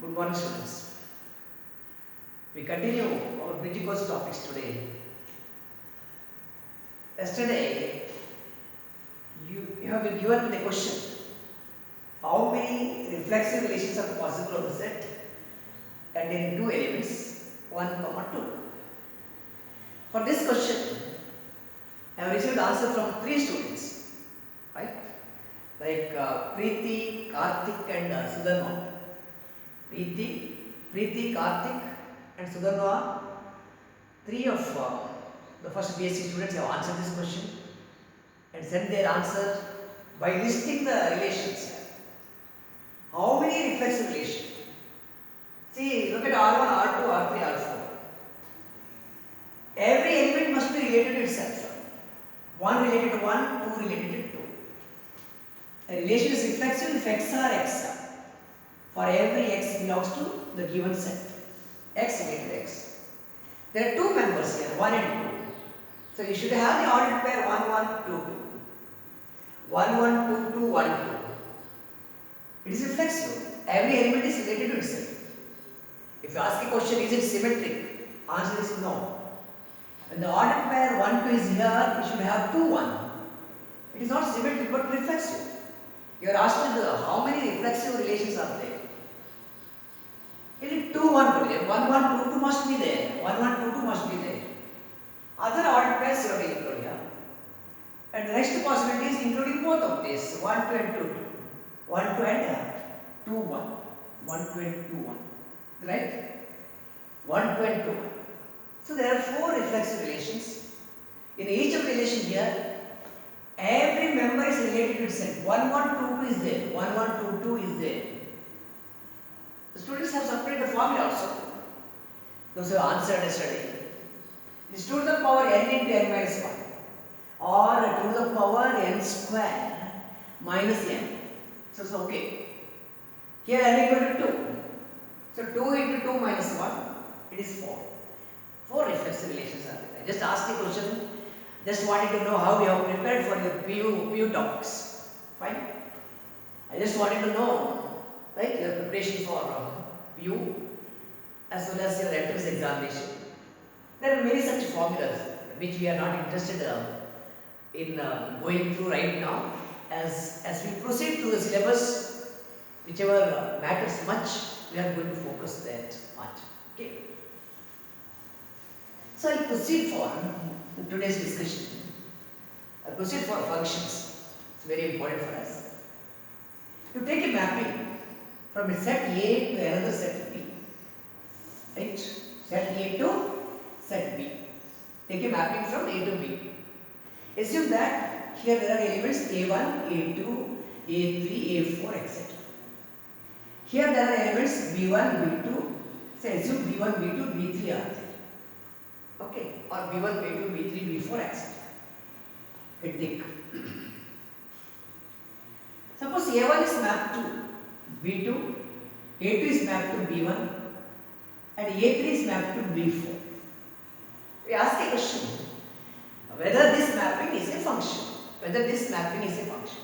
Good morning, students. We continue our bridge course topics today. Yesterday, you have been given the question: how many reflexive relations are possible on the set containing two elements, 1, 2? For this question, I have received answer from 3 students, right? Like Preeti, Karthik, and Sudarma. Preeti, Karthik, and Sudarma, 3 of the first BSc students have answered this question and sent their answer by listing the relations. How many reflexive relations? See, look at R1, R2, R3, R4. Every element must be related to itself. 1 related to 1, 2 related to 2. A relation is reflexive if x are x. For every x belongs to the given set. X related to x. There are 2 members here, 1 and 2. So you should have the ordered pair 1, 1, 2, 2. 1, 1, 2, 2, 1, 2. It is reflexive. Every element is related to itself. If you ask a question, is it symmetric? Answer is no. When the ordered pair 1, 2 is here, you should have 2, 1. It is not symmetric but reflexive. You are asked how many reflexive relations are there. It is 2, 1 to be there. 1, 1, 2, 2 must be there. 1, 1, 2, 2 must be there. Other ordered pairs you have to include here. And the next possibility is including both of these. 1, 2 and 2, 2. 1, 2 and 2, 1. 1, 2 and 2, 1. Right? 1, 2 and 2, 1. So there are 4 reflexive relations. In each of the relation here, every member is related to itself. 1, 1, 2, 2 is there. 1, 1, 2, 2 is there. The students have separated the formula also. Those who have answered yesterday. It is 2 to the power n into n minus 1 or 2 to the power n square minus n. So it's okay. Here n equal to 2. So 2 into 2 minus 1, it is 4. 4 reflexive relations are there. I just asked the question, just wanted to know how you have prepared for your PU topics. Fine. I just wanted to know, right, your preparation for PU as well as your entrance examination. There are many such formulas which we are not interested in going through right now. As we proceed through the syllabus, whichever matters much, we are going to focus that much. Okay. So I'll proceed for today's discussion. I'll proceed for functions. It's very important for us. To take a mapping from a set A to another set B. Right? Set A to set B. Take a mapping from A to B. Assume that here there are elements A1, A2, A3, A4, etc. Here there are elements B1, B2. Say assume B1, B2, B3 are there. Okay, or B1, B2, B3, B4, etc. Critic. Suppose A1 is mapped to B2, A2 is mapped to B1, and A3 is mapped to B4. We ask a question whether this mapping is a function. Whether this mapping is a function.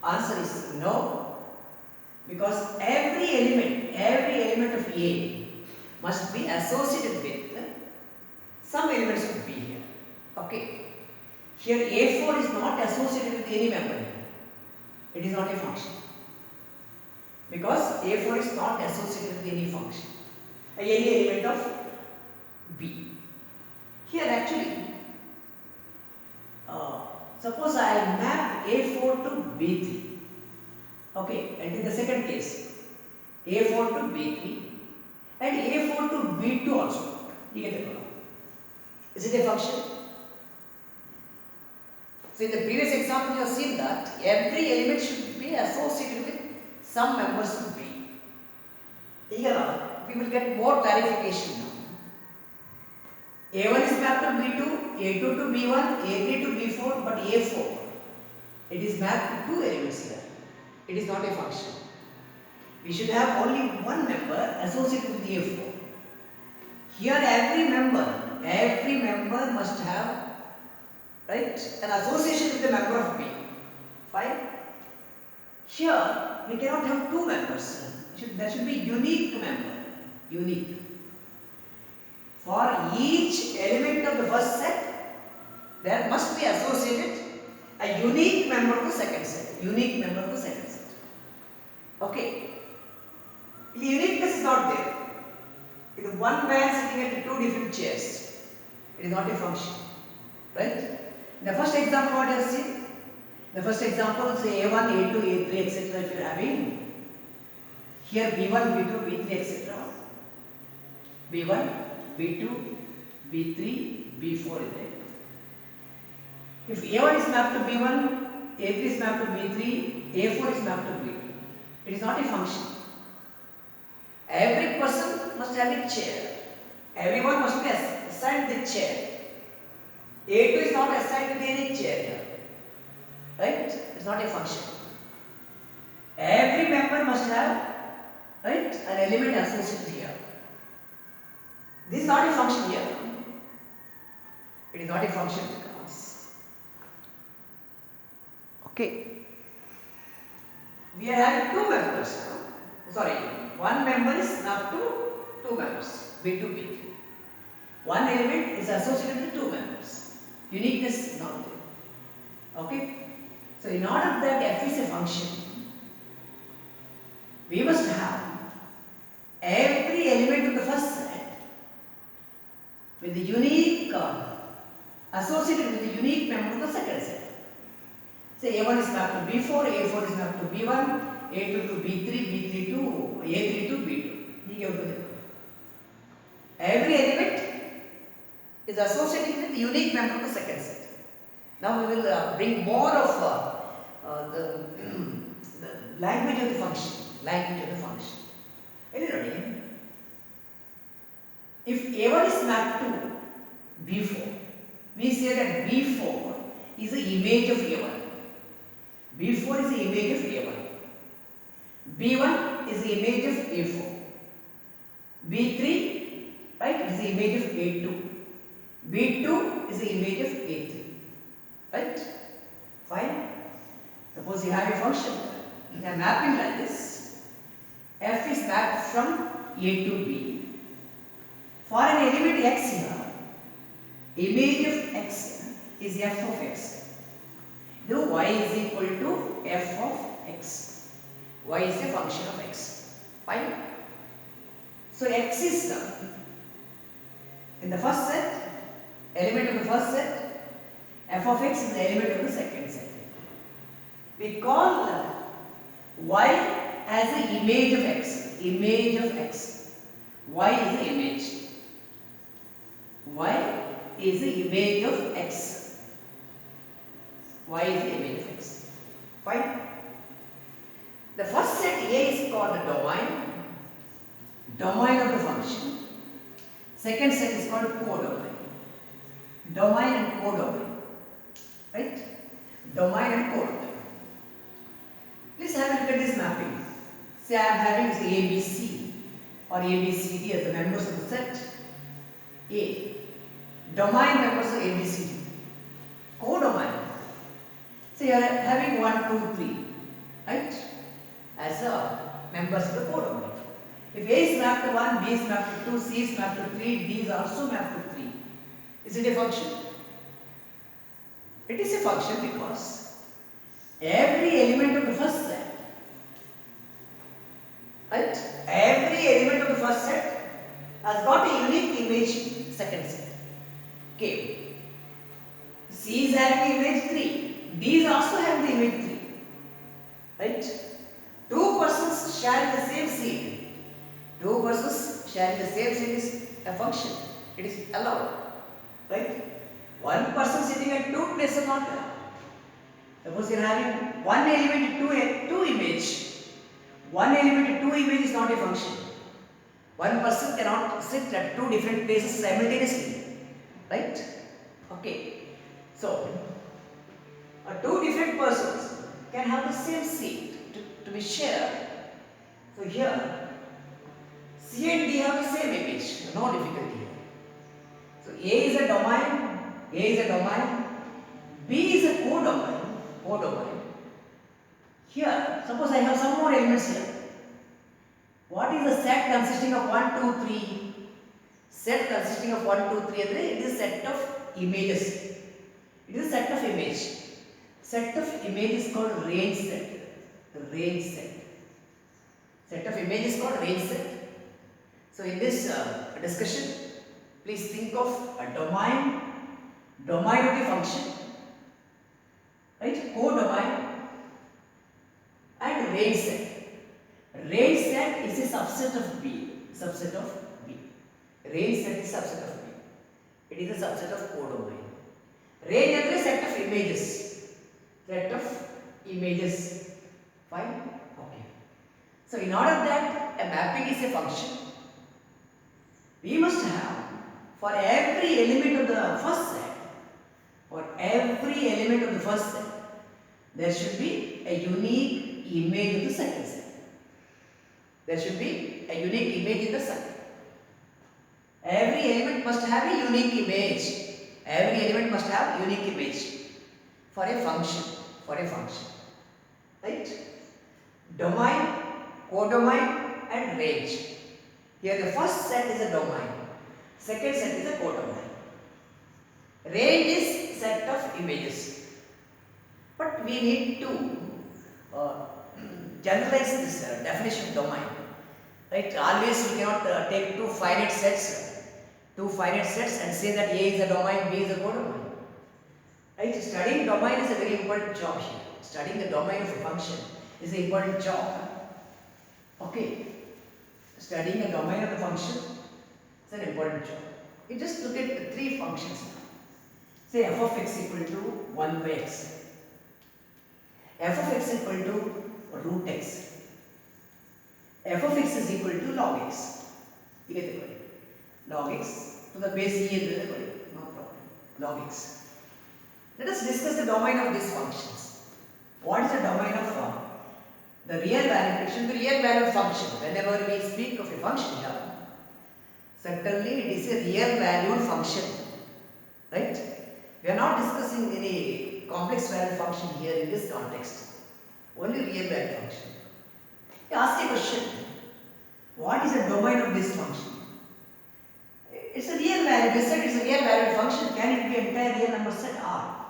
Answer is no, because every element of A must be associated with some elements of B here. Okay. Here A4 is not associated with any member here. It is not a function. Because A4 is not associated with any function. Any element of B. Here actually, suppose I map A4 to B3. Okay, and in the second case, A4 to B3 and A4 to B2 also. You get the problem. Is it a function? So in the previous example you have seen that every element should be associated with some members of B. Here we will get more clarification now. A1 is mapped to B2, A2 to B1, A3 to B4, but A4, it is mapped to 2 elements here. It is not a function. We should have only one member associated with A4. Here every member must have, right, an association with the member of B. Fine. Here we cannot have 2 members. There should be unique member. Unique. For each element of the first set, there must be associated a unique member of the second set. Unique member of the second set. Okay. The uniqueness is not there. It is one man sitting at two different chairs. It is not a function. Right? In the first example, what you have seen? The first example, say A1, A2, A3, etc. If you are having here B1, B2, B3, etc. B1, B2, B3, B4 is there. If A1 is mapped to B1, A3 is mapped to B3, A4 is mapped to B2. It is not a function. Every person must have a chair. Everyone must be assigned the chair. A2 is not assigned to any chair here. Right? It's not a function. Every member must have, right, an element associated here. This is not a function here. It is not a function because, okay, we are having two members now. Sorry, one member is now two members, B2, B3. One element is associated with two members. Uniqueness is not there. Okay? So in order that f is a function, we must have every element of the first set with the unique associated with the unique member of the second set. Say A1 is mapped to B4, A4 is mapped to B1, A2 to B3, B3 to A3 to B2. Every element is associated with the unique member of the second set. Now we will bring more of the language of the function. Are you ready? If A1 is mapped to B4, we say that B4 is the image of A1. B4 is the image of A1. B1 is the image of A4. B3, right, is the image of A2. B2 is the image of A3. Right? Fine. Suppose you have a function. You are mapping like this. F is mapped from A to B. For an element x here, image of x is f of x. Though y is equal to f of x. Y is a function of x. Fine. So x is in the first set, element of the first set. F of x is the element of the second set. We call y as the image of x. Image of x. Y is the image. Y is the image of x. Y is the image of x. Fine. The first set A is called the domain. Domain of the function. Second set is called codomain. Domain and codomain. Right? Domain and codomain. Please have a look at this mapping. Say I am having this A, B, C or A, B, C, D as the members of the set A. Domain members of A, B, C, D. Codomain. Say you are having 1, 2, 3, right? As members of the codomain. If A is mapped to 1, B is mapped to 2, C is mapped to 3, D is also mapped to 3. Is it a function? It is a function because every element of the first set, right? Every element of the first set has got a unique image second set. Okay. C is having image 3. D is also having the image 3. Right? Two persons sharing the same seed. Two persons sharing the same seed is a function. It is allowed. Right? One person sitting at two places not allowed. Suppose you are having one element two image. One element two image is not a function. One person cannot sit at two different places simultaneously. Right? Okay. So, two different persons can have the same seat to be shared. So here, C and D have the same image. No difficulty here. So A is a domain. B is a codomain. Here, suppose I have some more elements here. What is the set consisting of 1, 2, 3? Set consisting of 1, 2, 3 andre it is a set of images. It is a set of image. Set of image is called range set. Range set. Set of image is called range set. So in this discussion, please think of a domain of the function, right? Co-domain and range set. Range set is a subset of B. Subset of B. Range set is subset of B. It is a subset of codomain. Range is a set of images. Set of images. Fine? Okay. So in order that a mapping is a function, we must have for every element of the first set, there should be a unique image of the second set. There should be a unique image in the second. Every element must have a unique image. Every element must have unique image for a function. Right? Domain, codomain and range. Here the first set is a domain. Second set is a codomain. Range is set of images. But we need to generalize this definition of domain. Right? Always we cannot take two finite sets and say that A is a domain, B is a codomain. Right? Studying domain is a very important job here. Studying the domain of a function is an important job. Okay. Studying the domain of the function is an important job. You just look at the three functions now. Say f of x equal to 1 by x. F of x equal to root x. F of x is equal to log x. You get the point? Log x to the base e, no problem. Log x. Let us discuss the domain of these functions. What is the domain of the real valued, the real valued function? Whenever we speak of a function here, certainly it is a real valued function. Right? We are not discussing any complex valued function here in this context. Only real valued function. You ask a question. What is the domain of this function? It's a real value. We said it's a real valued function. Can it be entire real number set R?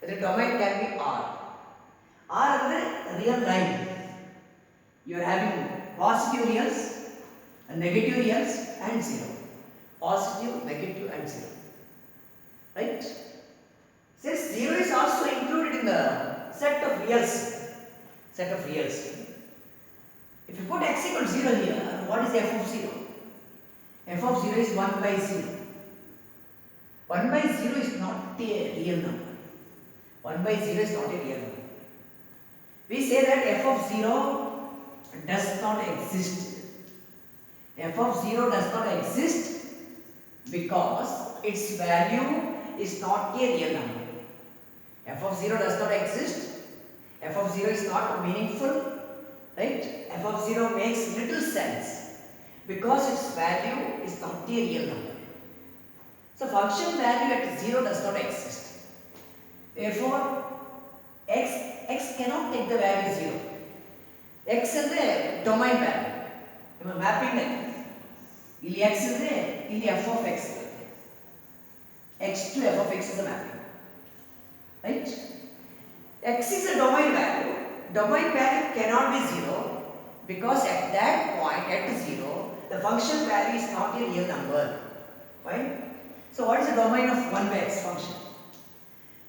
The domain can be R. R is a real line. You are having positive reals, negative reals and 0. Positive, negative and 0. Right? Since 0 is also included in the set of reals. If you put x equal to 0 here, what is f of 0? F of 0 is 1 by 0. 1 by 0 is not a real number. 1 by 0 is not a real number. We say that f of 0 does not exist. F of 0 does not exist because its value is not a real number. F of 0 does not exist. F of 0 is not meaningful. Right? F of 0 makes little sense because its value is not a real number. So function value at 0 does not exist. Therefore, x cannot take the value 0. X is the domain value. You are mapping that. Ili x is the ili f of x. X to f of x is a mapping. Right? X is a domain value. Domain value cannot be 0 because at that point at 0 the function value is not a real number. Fine? So what is the domain of 1 by x function?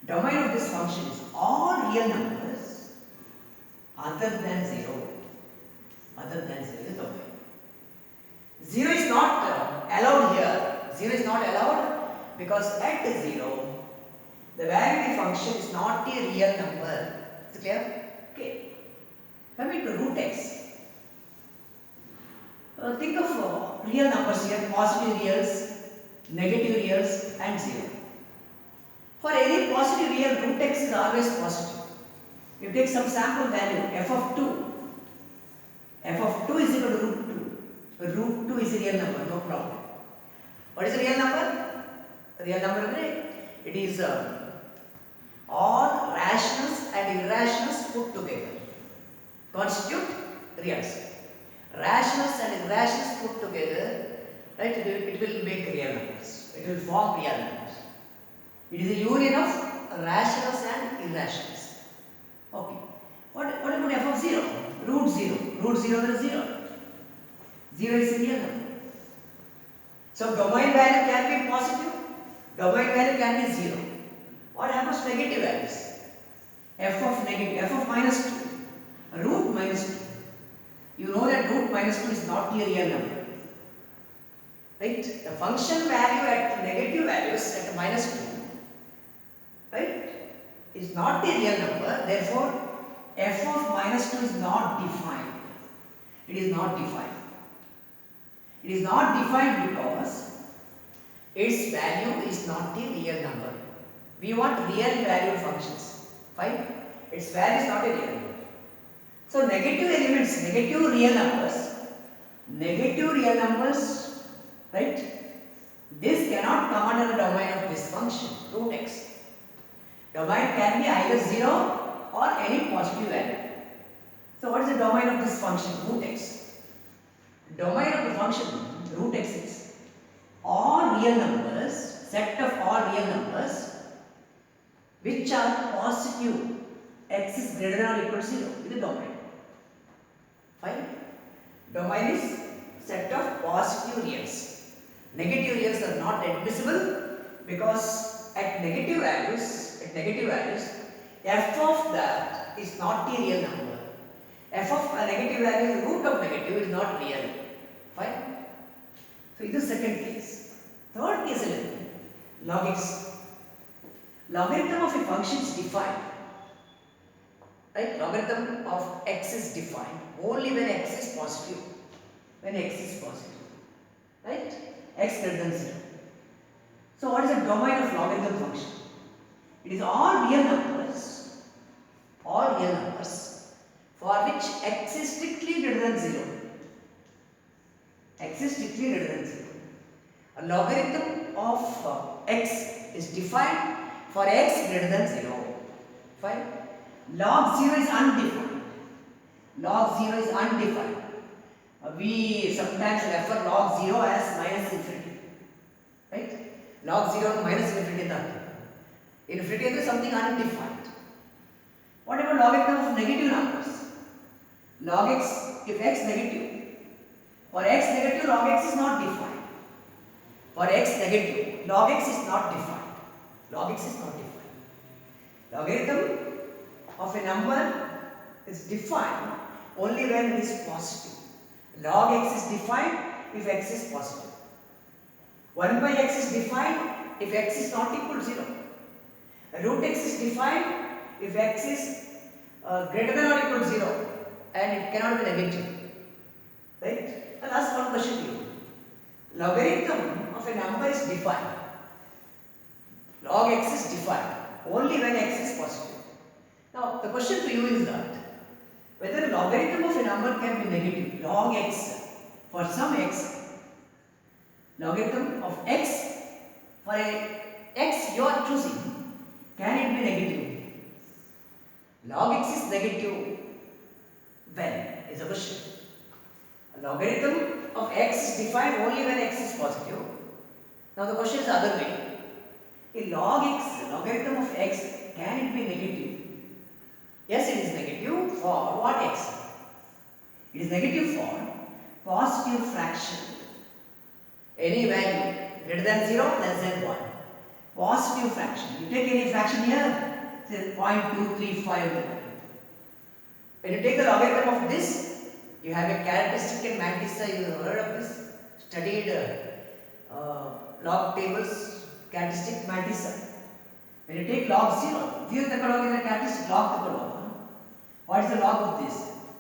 Domain of this function is all real numbers other than 0. Other than 0 is domain. 0 is not allowed here. 0 is not allowed because at 0 the value of the function is not a real number. Is it clear? Okay. Coming to root x. Think of real numbers here, positive reals, negative reals and 0. For any positive real, root x is always positive. You take some sample value, f of 2. F of 2 is equal to root 2. Root 2 is a real number, no problem. What is a real number? A real number, it is all rationals and irrationals put together constitute reals. Rationals and irrationals put together, right, it will make real numbers. It will form real numbers. It is a union of rationals and irrationals. Okay. What about f of 0? Root 0. Root 0 is 0. 0 is a real number. So domain value can be positive. Domain value can be 0. What happens to negative values? F of minus 2. Root minus 2. You know that root minus 2 is not a real number. Right? The function value at negative values at minus 2, right, is not a real number. Therefore, f of minus 2 is not defined. It is not defined. It is not defined because its value is not a real number. We want real valued functions. Fine? Its value is not a real number. So negative elements, negative real numbers, right? This cannot come under the domain of this function, root x. Domain can be either 0 or any positive value. So what is the domain of this function, root x? Domain of the function, root x is all real numbers, set of all real numbers which are positive, x is greater than or equal to 0 is the domain. Fine? Domain is set of positive reals. Negative reals are not admissible because at negative values, f of that is not a real number. F of a negative value, root of negative is not real. Fine? So this is the second case. Third case is log x. Logarithm of a function is defined. Right? Logarithm of x is defined only when x is positive. When x is positive. Right? X greater than 0. So what is the domain of logarithm function? It is all real numbers for which x is strictly greater than 0. X is strictly greater than 0. A logarithm of x is defined for x greater than 0. Fine? Log 0 is undefined. Log 0 is undefined. We sometimes refer log 0 as minus infinity. Right? Log 0 and minus infinity is nothing. Infinity is something undefined. What about logarithm of negative numbers? Log x, if x negative. For x negative, log x is not defined. For x negative, log x is not defined. Log x is not defined. Logarithm of a number is defined only when it is positive. Log x is defined if x is positive. 1 by x is defined if x is not equal to 0. Root x is defined if x is greater than or equal to 0 and it cannot be negative. Right? I'll ask one question to you. Logarithm of a number is defined. Log x is defined only when x is positive. Now the question to you is that whether logarithm of a number can be negative, log x for some x, logarithm of x for a x you are choosing, can it be negative? Log x is negative when is a question. A logarithm of x is defined only when x is positive. Now the question is the other way. A log x, logarithm of x, can it be negative? Yes, it is negative for what x? It is negative for positive fraction. Any value greater than 0, less than 1. Positive fraction. You take any fraction here, say 0.235. When you take the logarithm of this, you have a characteristic in Mantis. You have heard of this? Studied log tables, characteristic Mantis. When you take log 0, 0 is a characteristic log. What is the log of this?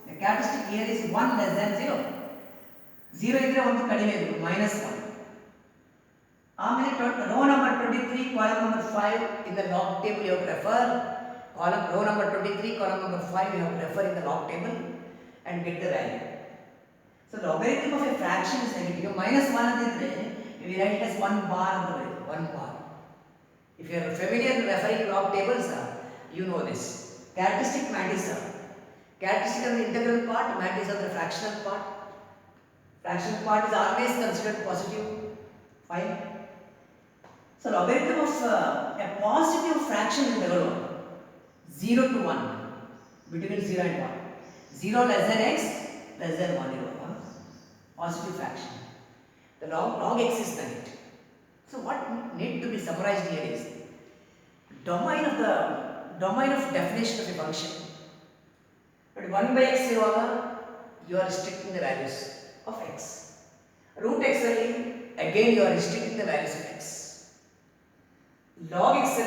The characteristic here is 1 less than 0. 0 is minus 1. Row number 23, column number 5 in the log table you have to refer. Row number 23, column number 5 you have to refer in the log table and get the value. So logarithm of a fraction is negative. Minus 1 is we write it as 1 bar. 1 bar. If you are familiar referring log tables, you know this. Characteristic Mantis. Characteristic of the integral part, Mantis of the fractional part. Fractional part is always considered positive. Fine. So logarithm of a positive fraction is the 0 to 1, between 0 and 1. 0 less than x, less than 1, positive fraction. The log x is the limit. So what need to be summarized here is domain of definition of a function. But 1 by x you are restricting the values of x. Root x again you are restricting the values of x. Log x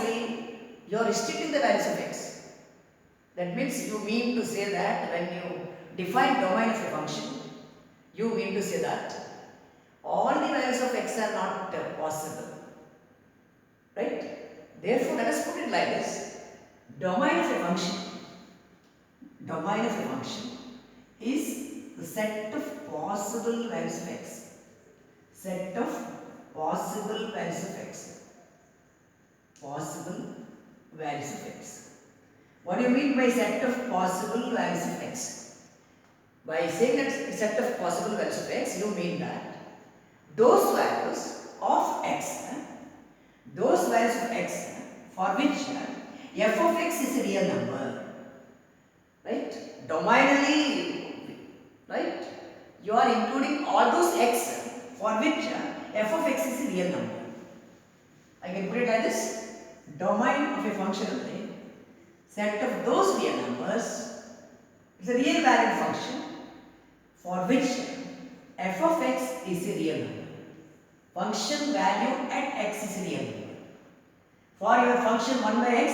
you are restricting the values of x. That means you mean to say that when you define domain of a function, you mean to say that all the values of x are not possible. Right? Therefore, let us put it like this. Domain of a function is the set of possible values of x. Set of possible values of x. Possible values of x. What do you mean by set of possible values of x? By saying that set of possible values of x, you mean that those values of x for which f of x is a real number, right? Domainally, right? You are including all those x for which f of x is a real number. I can put it like this: domain of a function set of those real numbers is a real valued function for which f of x is a real number. Function value at x is a real number. For your function 1 by x,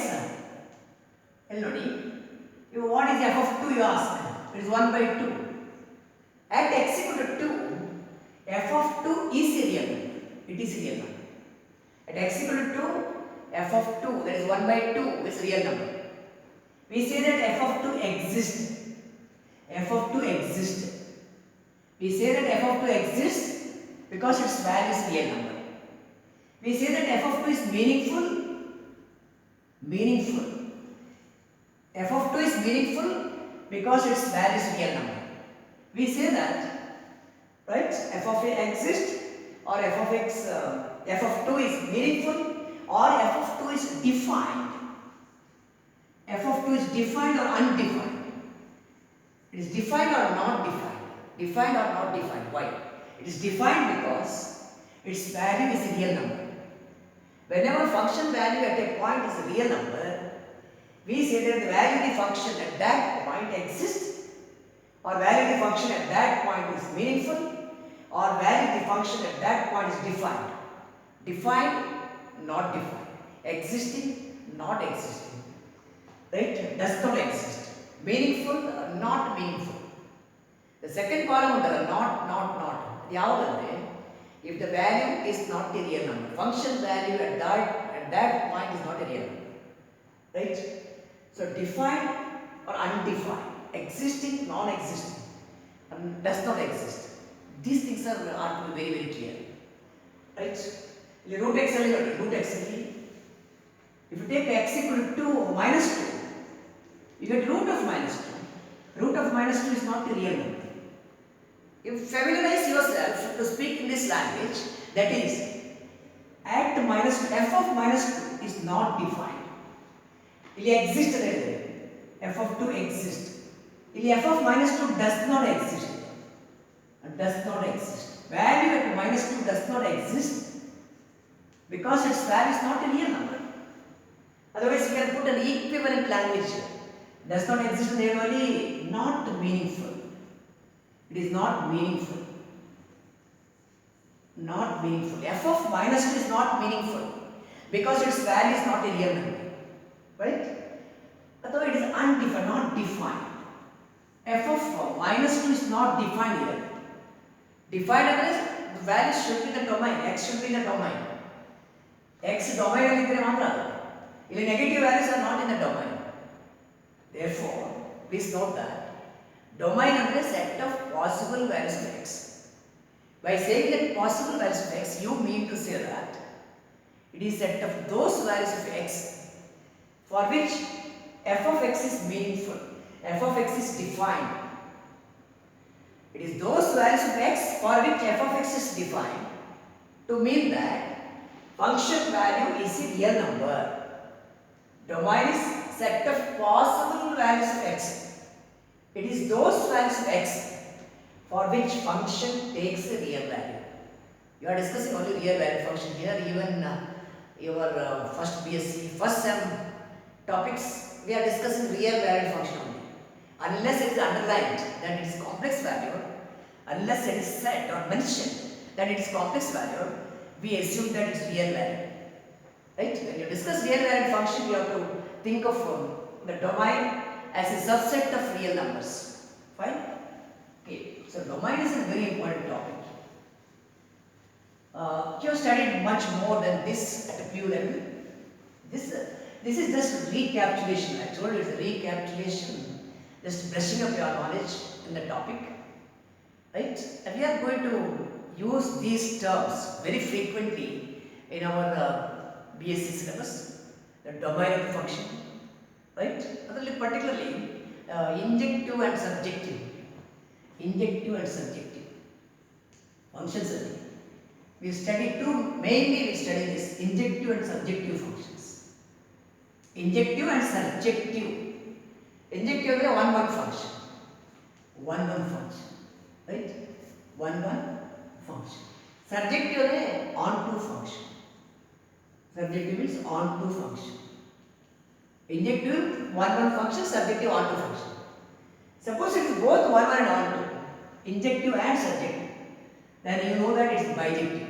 what is f of 2 you ask? It is 1 by 2. At x equal to 2, f of 2 is a real number. It is a real number. At x equal to 2, f of 2, that is 1 by 2, is a real number. We say that f of 2 exists. F of 2 exists. We say that f of 2 exists because its value is real number. We say that f of 2 is meaningful. F of 2 is meaningful because its value is real number. We say that, right? F of a exists, or f of 2 is meaningful, or f of 2 is defined. F of 2 is defined or undefined. It is defined or not defined. Defined or not defined. Why? It is defined because its value is a real number. Whenever function value at a point is a real number, we say that the value of the function at that point exists, or value of the function at that point is meaningful, or value of the function at that point is defined. Defined, not defined. Existing, not existing. Right? Does not exist. Meaningful, not meaningful. The second column under not. If the value is not a real number, function value at that point is not a real number. Right? So defined or undefined, existing, non-existing, does not exist. These things are to be very, very clear. Right? Root x, if you take x equal to 2 or minus 2, you get root of minus 2. Root of minus 2 is not a real number. You familiarize yourself to speak in this language, that is, at f of minus 2 is not defined. It exists there. F of 2 exists. F of minus 2 does not exist. Does not exist. Value at minus 2 does not exist because its value is not a real number. Otherwise, you can put an equivalent language here. Does not exist only not meaningful. It is not meaningful. Not meaningful. F of minus 2 is not meaningful because its value is not a real number. Right? Otherwise, it is undefined, not defined. F of minus 2 is not defined here. Defined otherwise, the value should be in the domain. X should be in the domain. X domain if negative values are not in the domain. Therefore, please note that domain under a set of possible values of x. By saying that possible values of x, you mean to say that it is a set of those values of x for which f of x is meaningful, f of x is defined. It is those values of x for which f of x is defined to mean that function value is a real number. Domain is set of possible values of x. It is those values of x for which function takes a real value. You are discussing only real value function here. Even your first BSc, first SEM topics, we are discussing real value function only. Unless it is underlined that it is complex value, unless it is said or mentioned that it is complex value, we assume that it is real value. Right? When you discuss real value function, you have to think of the domain as a subset of real numbers. Fine? Okay. So domain is a very important topic. You have studied much more than this at a pure level. This is just recapitulation. I told you it's a recapitulation, just brushing up your knowledge in the topic. Right? And we are going to use these terms very frequently in our BSc syllabus, the domain of the function. Right? Particularly injective and subjective. Injective and subjective. Function study. We study mainly we study this injective and subjective functions. Injective and subjective. Injective is a one function. One function. Right? One function. Subjective is a onto function. Subjective means onto function. Injective one function, subjective onto function. Suppose it is both one and onto, injective and subjective, then you know that it is bijective.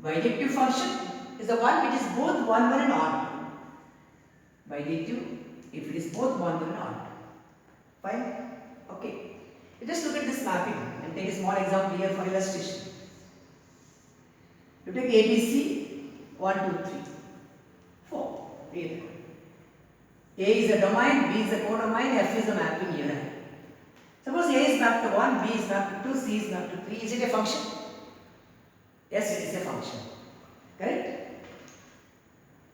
Bijective function is the one which is both one and onto. Bijective if it is both one and onto. Fine? Okay. You just look at this mapping and take a small example here for illustration. You take ABC 1, 2, 3, 4. Here. A is a domain, B is a codomain, F is a mapping unit. Suppose A is mapped to 1, B is mapped to 2, C is mapped to 3. Is it a function? Yes, it is a function. Correct?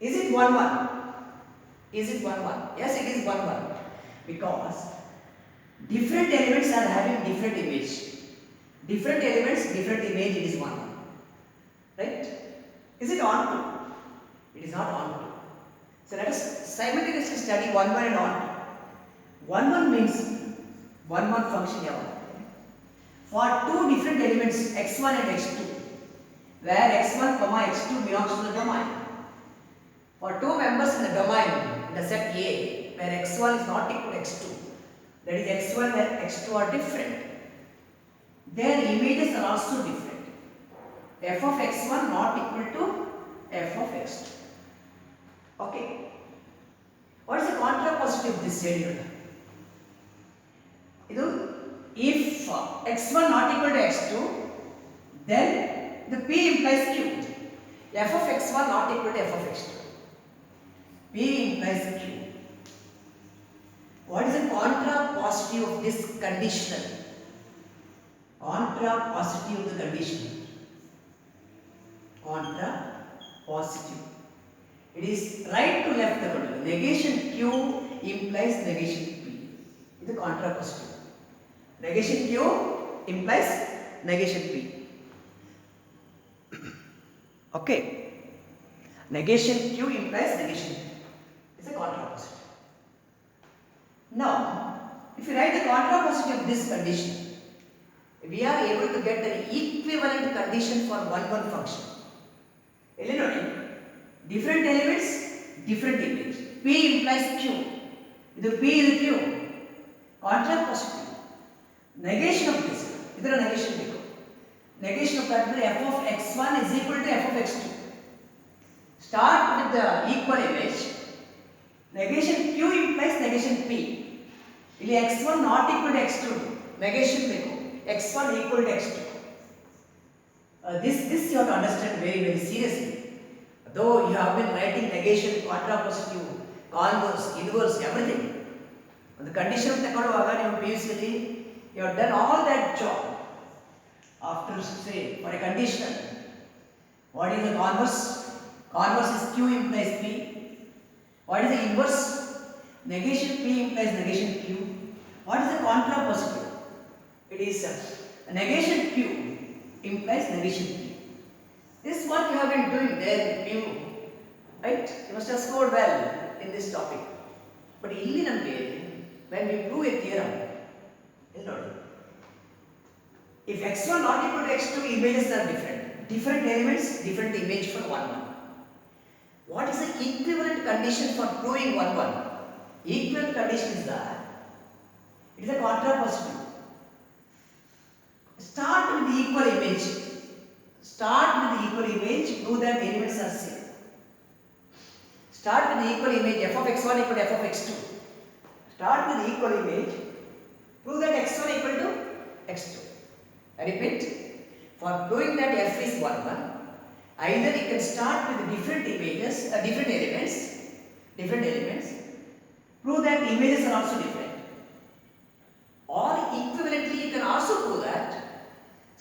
Is it 1, 1? Is it 1, 1? Yes, it is 1, 1. Because different elements are having different image. Different elements, different image, it is 1, 1. Right? Is it onto? It is not onto. So let us simultaneously study 1, 1 and onto. 1, 1 means 1, function here. For two different elements x1 and x2, where x1, x2 belongs to the domain. For two members in the domain, in the set A, where x1 is not equal to x2, that is x1 and x2 are different, their images are also different. F of x1 not equal to f of x2. Okay. What is the contrapositive of this area? If x1 not equal to x2, then the p implies q. F of x1 not equal to f of x2. P implies q. What is the contrapositive of this conditional? Contrapositive of the conditional. Contrapositive. It is right to left the conditional. Negation q implies negation p. It is a contrapositive. Negation q implies negation p. Okay. Negation q implies negation p. It is a contrapositive. Now, if you write the contrapositive of this condition, we are able to get an equivalent condition for one function. Different elements, different image. P implies q. If P is q, contrapositive. Negation of this. Either a negation देखो. Negation of that f of x1 is equal to f of x2. Start with the equal image. Negation q implies negation p. If x1 not equal to x2, negation देखो. x1 equal to x2. This you have to understand very seriously. Though you have been writing negation, contrapositive, converse, inverse, everything. On the condition of Tekalovaga, previously you have done all that job. After say for a conditional, what is the converse? Converse is q implies p. What is the inverse? Negation p implies negation q. What is the contrapositive? It is negation Q implies negation P. This is what you have been doing there in mu, right? You must have scored well in this topic. But ಇಲ್ಲಿ ನಮಗೆ when we prove a theorem, ಇಲ್ಲಿ ನೋಡಿ, if x1 not equal to x2, images are different. Different elements, different image for 1, 1. What is the equivalent condition for proving 1, 1? Equivalent condition is that it is a contrapositive. Start with the equal image. Start with the equal image, prove that elements are same. Start with the equal image, f of x1 equal to f of x2. Start with the equal image, prove that x1 equal to x2. I repeat, for proving that f is 1, 1, either you can start with different images, different elements, prove that images are also different. Or equivalently, you can also prove that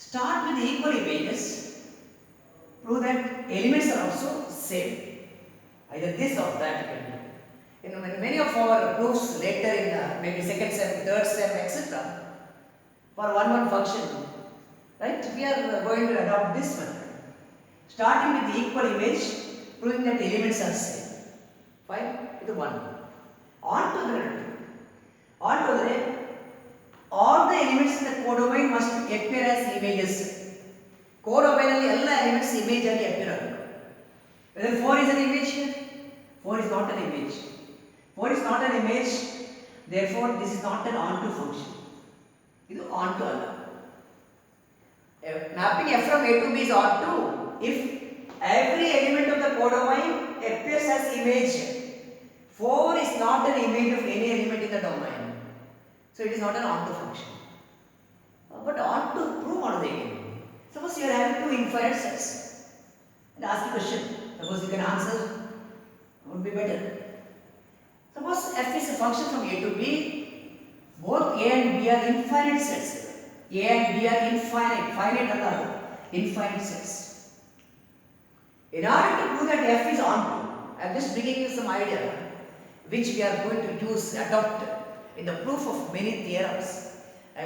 start with the equal images, prove that elements are also same. Either this or that you can do. In many of our proofs later in maybe second sem, third sem, etc. For 1, 1 function, right? We are going to adopt this method. Starting with the equal image, proving that elements are same. Fine? It is 1. On to the all the elements in the codomain must appear as images. Codomain alli ella elements image agi appear agಬೇಕು. Whether 4 is an image here, 4 is not an image. 4 is not an image, therefore this is not an onto function. Idu onto alla. Mapping f from a to b is onto if every element of the codomain appears as image. 4 is not an image of any element in the domain. So it is not an onto function. But onto prove on the again. Suppose you are having two infinite sets and ask a question. Suppose you can answer, would be better. Suppose f is a function from a to b. Both a and b are infinite sets. A and b are infinite sets. In order to prove that f is onto, I am just bringing you some idea which we are going to use, adopt in the proof of many theorems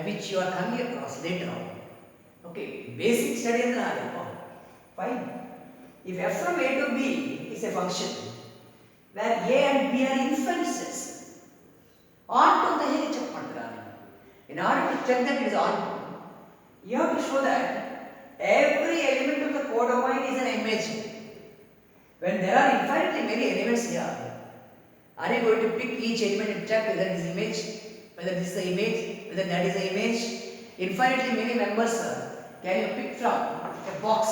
which you are coming across later on. Okay, basic study in the fine. If f from a to b is a function where a and b are infinite sets, onto the hege check ಮಾಡ್ತೀರಾ? In order to check that it is onto, you have to show that every element of the codomain is an image. When there are infinitely many elements here, are you going to pick each element and check whether it is image, whether this is the image, whether that is the image? Infinitely many members, can you pick from a box